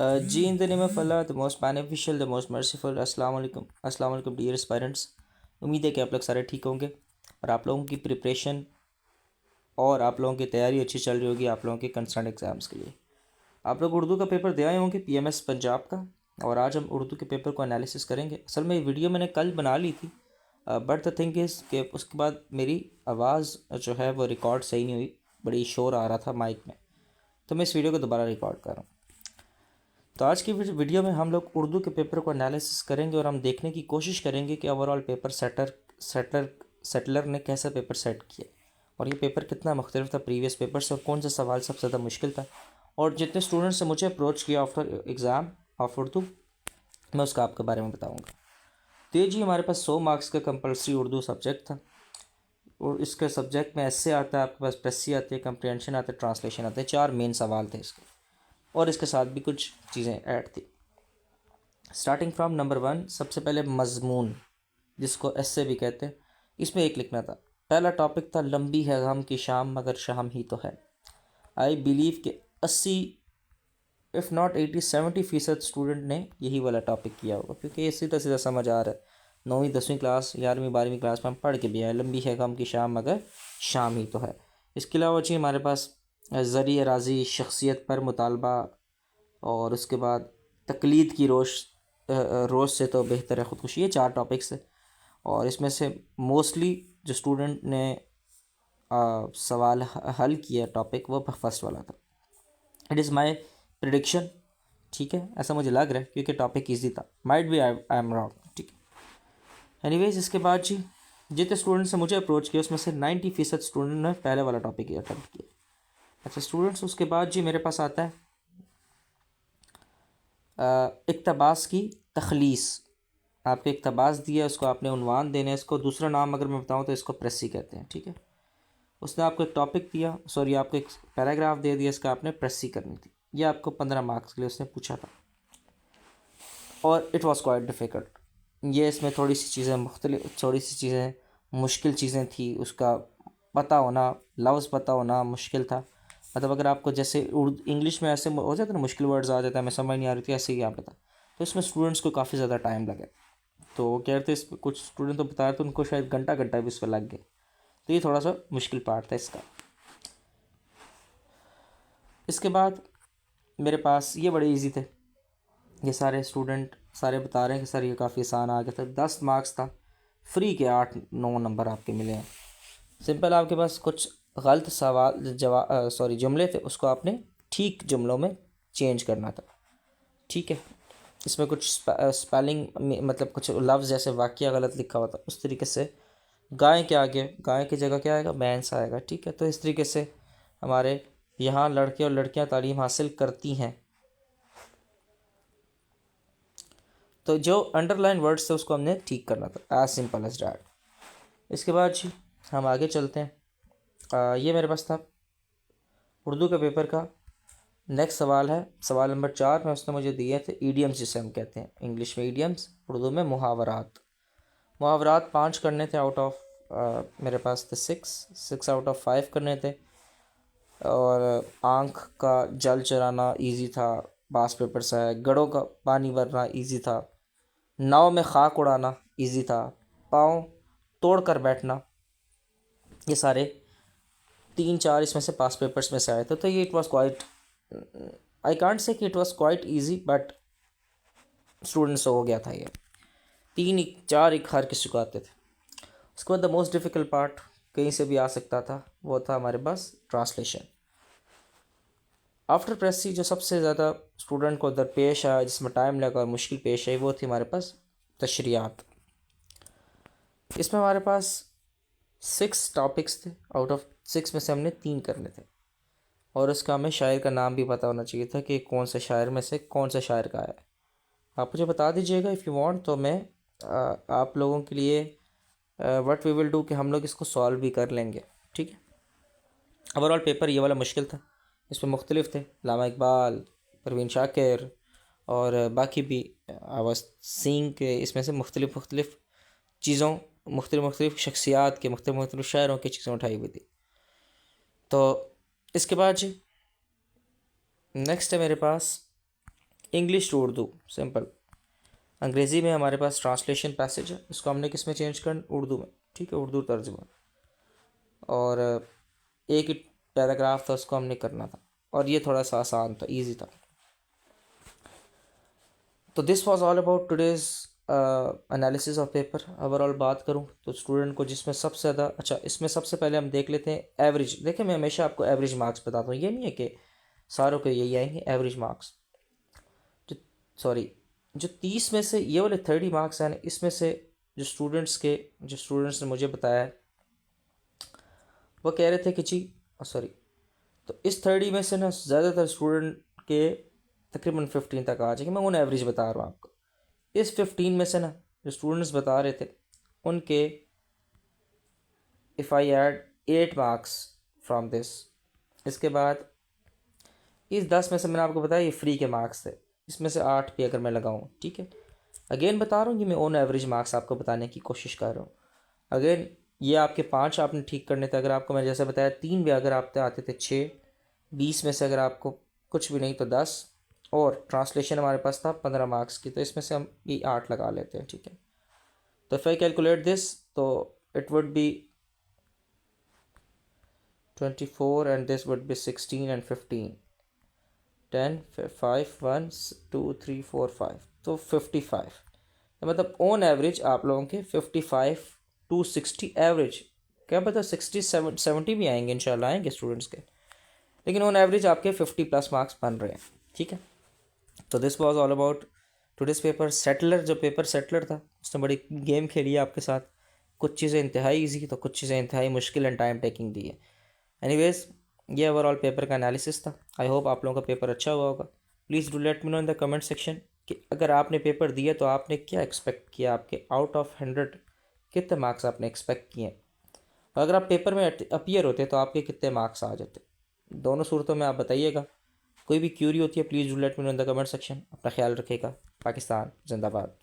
Ji in the name of Allah the most beneficial the most merciful. अस्सलाम वालेकुम dear aspirants. उम्मीद है कि आप लोग सारे ठीक होंगे और आप लोगों की प्रिपरेशन और आप लोगों की तैयारी अच्छी चल रही होगी आप लोगों के कंसर्न एग्ज़ाम्स के लिए। आप लोग उर्दू का पेपर दे आए होंगे पीएमएस पंजाब का, और आज हम उर्दू के पेपर को एनालिसिस करेंगे। असल में ये वीडियो मैंने कल बना ली थी, बट द थिंग इज़ कि उसके बाद मेरी आवाज़ जो है वो रिकॉर्ड सही नहीं हुई, बड़ी शोर आ रहा था माइक में, तो मैं इस वीडियो को दोबारा रिकॉर्ड कर रहा हूँ। तो आज की वीडियो में हम लोग उर्दू के पेपर को एनालिसिस करेंगे और हम देखने की कोशिश करेंगे कि ओवरऑल पेपर सेटलर ने कैसा पेपर सेट किया और ये पेपर कितना मुख्तलिफ था प्रीवियस पेपर से, और कौन सा सवाल सबसे ज़्यादा मुश्किल था, और जितने स्टूडेंट्स ने मुझे अप्रोच किया आफ्टर एग्ज़ाम ऑफ उर्दू, मैं उसका आपके बारे में बताऊँगा। तो ये जी हमारे पास 100 मार्क्स का कंपलसरी उर्दू सब्जेक्ट था, और इसके सब्जेक्ट में ऐसे आता है, आपके पास प्रेसी आती है, कंप्रीहेंशन आता है, ट्रांसलेशन आते हैं। 4 मेन सवाल थे इसके, और इसके साथ भी कुछ चीज़ें ऐड थी। स्टार्टिंग फ्रॉम नंबर 1, सबसे पहले मजमून, जिसको एस्से भी कहते हैं, इसमें एक लिखना था। पहला टॉपिक था लंबी है गम की शाम मगर शाम ही तो है। आई बिलीव कि 80 इफ़ नॉट 80-70% स्टूडेंट ने यही वाला टॉपिक किया होगा, क्योंकि ये सीधा सीधा समझ आ रहा है। 9वीं 10वीं क्लास 11वीं 12वीं क्लास में हम पढ़ के भी आए, लंबी है गम की शाम मगर शाम ही तो है। इसके अलावा जी हमारे पास ज़रिए राजी, शख्सियत पर मुतालबा, और उसके बाद तकलीद की रोज़ से तो बेहतर है ख़ुदकुशी। ये 4 टॉपिक्स है, और इसमें से मोस्टली जो स्टूडेंट ने सवाल हल किया टॉपिक, वो फर्स्ट वाला था। इट इज़ माई प्रिडिक्शन, ठीक है, ऐसा मुझे लग रहा है क्योंकि टॉपिक ईजी था। Might be I am wrong, ठीक है। एनीवेज, इसके बाद जी जितने स्टूडेंट से मुझे अप्रोच किया उसमें से 90% स्टूडेंट ने पहले वाला टॉपिक ही अटेम्प्ट किया। अच्छा स्टूडेंट्स, उसके बाद जी मेरे पास आता है इक़्तिबास की तखलीस। आपको इक़्तिबास दिया, उसको आपने उन्वान देना है। इसको दूसरा नाम अगर मैं बताऊँ तो इसको प्रेसी कहते हैं, ठीक है। उसने आपको एक टॉपिक दिया, सॉरी आपको एक पैराग्राफ दे दिया, इसका आपने प्रेसी करनी थी। ये आपको 15 मार्क्स के लिए उसने पूछा था, और इट वॉज़ क्वाइट डिफ़िकल्ट। ये इसमें थोड़ी सी चीज़ें मुश्किल चीज़ें थी। उसका पता होना, लफ्ज़ पता होना मुश्किल था। मतलब अगर आपको जैसे इंग्लिश में ऐसे हो जाता है ना, मुश्किल वर्ड्स आ जाता है, मैं समझ नहीं आ रही थी, ऐसे ही यहाँ पता। तो इसमें स्टूडेंट्स को काफ़ी ज़्यादा टाइम लगा। तो वो कह रहे थे, इस कुछ स्टूडेंट तो बताया तो उनको शायद घंटा भी इस पर लग गए। तो ये थोड़ा सा मुश्किल पार्ट था इसका। इसके बाद मेरे पास ये बड़े इजी थे। ये सारे स्टूडेंट सारे बता रहे हैं कि सर ये काफ़ी आसान आ गया था। 10 मार्क्स था, फ्री के 8-9 नंबर आपके मिले हैं। सिंपल, आपके पास कुछ गलत जुमले थे, उसको आपने ठीक जुमलों में चेंज करना था, ठीक है। इसमें कुछ स्पेलिंग मतलब कुछ लफ्ज़ जैसे वाक्य गलत लिखा हुआ था, उस तरीके से गाय के आगे गाय की जगह क्या आएगा, बैंस आएगा, ठीक है। तो इस तरीके से हमारे यहाँ लड़के और लड़कियाँ तालीम हासिल करती हैं। तो जो अंडरलाइन वर्ड्स थे उसको हमने ठीक करना था, एज सिंपल एज डैट। इसके बाद जी हम आगे चलते हैं। ये मेरे पास था उर्दू के पेपर का। नेक्स्ट सवाल है सवाल नंबर 4 में। उसने मुझे दिए थे ईडियम्स, जिसे हम कहते हैं इंग्लिश में ईडियम्स, उर्दू में मुहावरात। मुहावरात 5 करने थे आउट ऑफ मेरे पास थे 6 आउट ऑफ 5 करने थे। और आँख का जल चराना इजी था, पास पेपर से है। गढ़ों का पानी भरना इजी था। नाव में खाक उड़ाना इजी था। पाँव तोड़ कर बैठना, ये सारे 3-4 इसमें से पास पेपर्स में से आए थे। तो ये it was quite, I can't say कि it was quite easy, but students हो गया था ये। 3-4 एक हर किसी को आते थे। उसके बाद द मोस्ट डिफ़िकल्ट पार्ट कहीं से भी आ सकता था, वो था हमारे पास ट्रांसलेशन। आफ्टर प्रेसी जो सबसे ज़्यादा स्टूडेंट को दरपेश आया, जिसमें टाइम लगा और मुश्किल पेश आई, वो थी हमारे पास तशरीआत। इसमें हमारे पास 6 टॉपिक्स थे, आउट ऑफ 6 में से हमने 3 करने थे, और उसका हमें शायर का नाम भी पता होना चाहिए था कि कौन से शायर में से कौन सा शायर का है। आप मुझे बता दीजिएगा इफ़ यू वांट, तो मैं आप लोगों के लिए व्हाट वी विल डू कि हम लोग इसको सॉल्व भी कर लेंगे, ठीक है। ओवरऑल पेपर ये वाला मुश्किल था। इसमें मुख्तलिफ थे, लामा इकबाल, परवीन शाकिर, और बाकी भी आवाज़ सींग के। इसमें से मुख्तलिफ चीज़ों, मुख्तलिफ शख्सियात के, मुख्तलिफ शायरों की चीज़ें उठाई हुई थी। तो इसके बाद जी नेक्स्ट है मेरे पास इंग्लिश टू उर्दू, सिंपल। अंग्रेज़ी में हमारे पास ट्रांसलेशन पैसेज है, इसको हमने किस में चेंज करना, उर्दू में, ठीक है, उर्दू तर्जुमा। और एक ही पैराग्राफ था, उसको हमने करना था, और ये थोड़ा सा आसान था, इजी था। तो this was all about today's analysis of paper. Overall बात करूँ तो स्टूडेंट को जिसमें सबसे ज़्यादा, अच्छा इसमें सबसे पहले हम देख लेते हैं एवरेज। देखिए मैं हमेशा आपको एवरेज मार्क्स बताता हूँ, ये नहीं है कि सारों के यही आएंगे एवरेज मार्क्स। जो सॉरी जो 30 में से ये वाले 30 मार्क्स हैं ना, इसमें से जो स्टूडेंट्स ने मुझे बताया है, वो कह रहे थे कि जी सॉरी, तो इस 30 में से ना ज़्यादातर स्टूडेंट के तकरीबन 15 तक आ जाएंगे। मैं उन एवरेज बता रहा हूँ आपको। इस 15 में से ना जो स्टूडेंट्स बता रहे थे उनके, if I add 8 marks from this, इसके बाद इस 10 में से मैंने आपको बताया ये फ्री के मार्क्स थे, इसमें से 8 भी अगर मैं लगाऊँ, ठीक है, अगेन बता रहा हूँ कि मैं ऑन एवरेज मार्क्स आपको बताने की कोशिश कर रहा हूँ। अगेन ये आपके 5 आपने ठीक करने थे, अगर आपको मैं जैसे बताया 3 भी अगर आपके आते थे 6, 20 में से अगर आपको कुछ भी नहीं तो 10, और ट्रांसलेशन हमारे पास था 15 मार्क्स की, तो इसमें से हम ये 8 लगा लेते हैं, ठीक है। तो इफ़ आई कैलकुलेट दिस तो it would be 24 and this would be 16 and 15, 10 5 1 2 3 4 5, तो 55। तो मतलब ऑन एवरेज आप लोगों के 55 to 60 एवरेज, क्या पता 60 70 भी आएंगे, इंशाल्लाह आएंगे स्टूडेंट्स के, लेकिन ऑन एवरेज आपके 50 प्लस मार्क्स बन रहे हैं, ठीक है। तो this was all about today's paper. Setter, जो पेपर सेटलर था उसने बड़ी गेम खेली है आपके साथ, कुछ चीज़ें इंतहाई ईजी तो कुछ चीज़ें इंतहाई मुश्किल एंड टाइम टेकिंग दी है। एनीवेज ये ओवरऑल पेपर का एनालिसिस था। आई होप आप लोगों का पेपर अच्छा हुआ होगा। Please do let me know in the comment section कि अगर आपने पेपर दिया तो आपने क्या एक्सपेक्ट किया, आपके आउट ऑफ 100 कितने मार्क्स आपने एक्सपेक्ट किए, और अगर आप पेपर में अपीयर होते तो आपके कितने मार्क्स आ जाते। दोनों सूरतों में आप बताइएगा। कोई भी क्यूरी होती है please do let me know in the comment section. अपना ख्याल रखिएगा। पाकिस्तान जिंदाबाद।